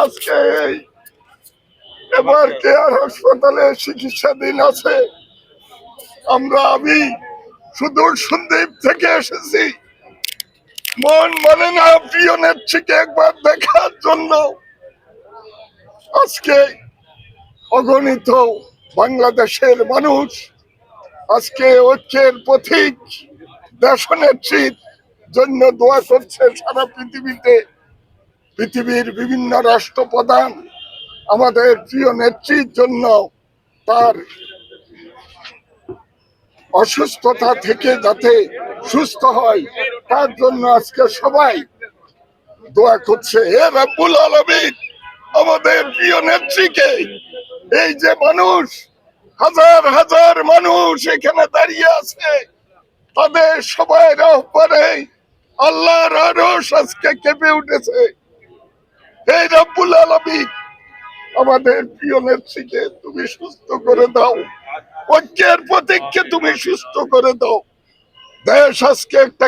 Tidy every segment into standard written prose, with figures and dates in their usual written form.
আজকে এবার কেয়ার হাসপাতালে চিকিৎসাধীন আছে। আমি সুদূর সন্দ্বীপ থেকে এসেছি, মন মানে না প্রিয় নেত্রীকে একবার দেখার জন্য। আজকে অগণিত বাংলাদেশের মানুষ আজকে ঐক্যের পথিক দেশনেত্রীর জন্য দোয়া করছে। সারা পৃথিবীর বিভিন্ন রাষ্ট্রপ্রধান আমাদের প্রিয় নেত্রীর জন্য, তার অসুস্থতা থেকে যাতে সুস্থ হয় তার জন্য আজকে সবাই দোয়া করছে। হে রব্বুল আলামিন, আমাদের প্রিয় নেত্রীকে, এই যে মানুষ, হাজার হাজার মানুষ এখানে দাঁড়িয়ে আছে, তাদের সবাই আহ্বানে আল্লাহর আরশ আজকে কেঁপে উঠেছে। হে রব্বুল আলামিন, আমাদের প্রিয় নেত্রীকে তুমি সুস্থ করে দাও, ঐক্যের প্রতীককে তুমি সুস্থ করে দাও। দেশ আজকে একটা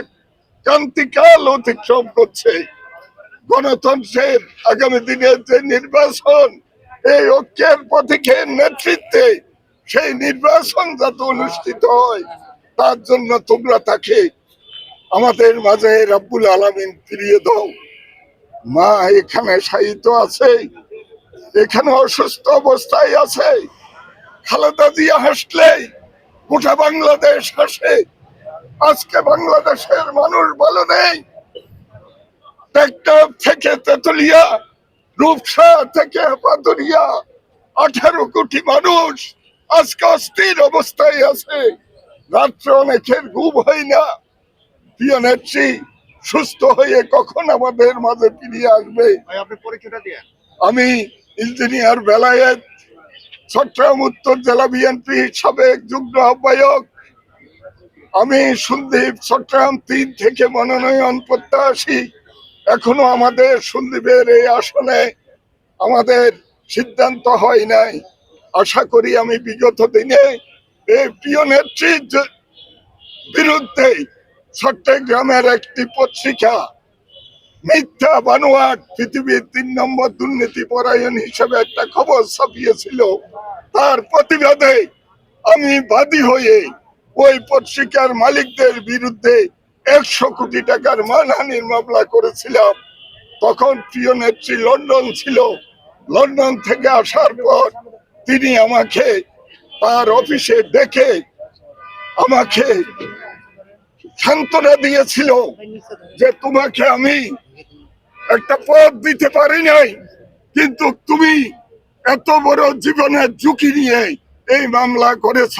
ক্রান্তিকাল অতিক্রম করছে। গণতন্ত্রের আগামী দিনের যে নির্বাচন, এই ঐক্যের প্রতীকের নেতৃত্বে সেই নির্বাচন যাতে অনুষ্ঠিত হয়, তার জন্য তোমরা তাকে আমাদের মাঝে রব্বুল আলামিন ফিরিয়ে দাও। মা এখানে শায়িত আছে, এখানে অসুস্থ অবস্থায় আছে। খালেদা জিয়া হাসলে গোটা বাংলাদেশ হাসে। আজকে বাংলাদেশের মানুষ ভালো নেই। টেকনাফ থেকে তেতুলিয়া, রূপসা থেকে পাতুরিয়া, 18 কোটি মানুষ আজকে অস্থির অবস্থায় আছে। রাত্রে অনেকের ঘুম হয় না। প্রিয় নেত্রী সুস্থ হয়ে কখন আমাদের মাঝে ফিরিয়ে আসবে? আমি ইঞ্জিনিয়ার বেলায়েত, চট্টগ্রাম উত্তর জেলা বিএনপি সাবেক যুগ্ম আহ্বায়ক। আমি সন্দ্বীপ চট্টগ্রাম 3 থেকে মনোনয়ন প্রত্যাশী। এখনো আমাদের সন্দ্বীপের এই আসনে আমাদের সিদ্ধান্ত হয় নাই। আশা করি আমি বিগত দিনে এই প্রিয় নেত্রীর বিরুদ্ধে চট্টগ্রামের একটি পত্রিকা মিথ্যা বানোয়াট পৃথিবীর 3 নম্বর দুর্নীতি পরায়ণ হিসেবে একটা খবর ছাপিয়েছিল। তার প্রতিবাদে আমি বাদী হয়ে ওই পত্রিকার মালিকদের বিরুদ্ধে 100 কোটি টাকার মানহানির মামলা করেছিলাম। তখন প্রিয় নেত্রী লন্ডন ছিল। লন্ডন থেকে আসার পর তিনি আমাকে তার অফিসে ডেকে আমাকে সান্ত্বনা দিয়েছিল যে তোমাকে আমি একটা পদ দিতে পারি নাই, কিন্তু তুমি এত বড় জীবনের ঝুঁকি নিয়ে এই মামলা করেছ।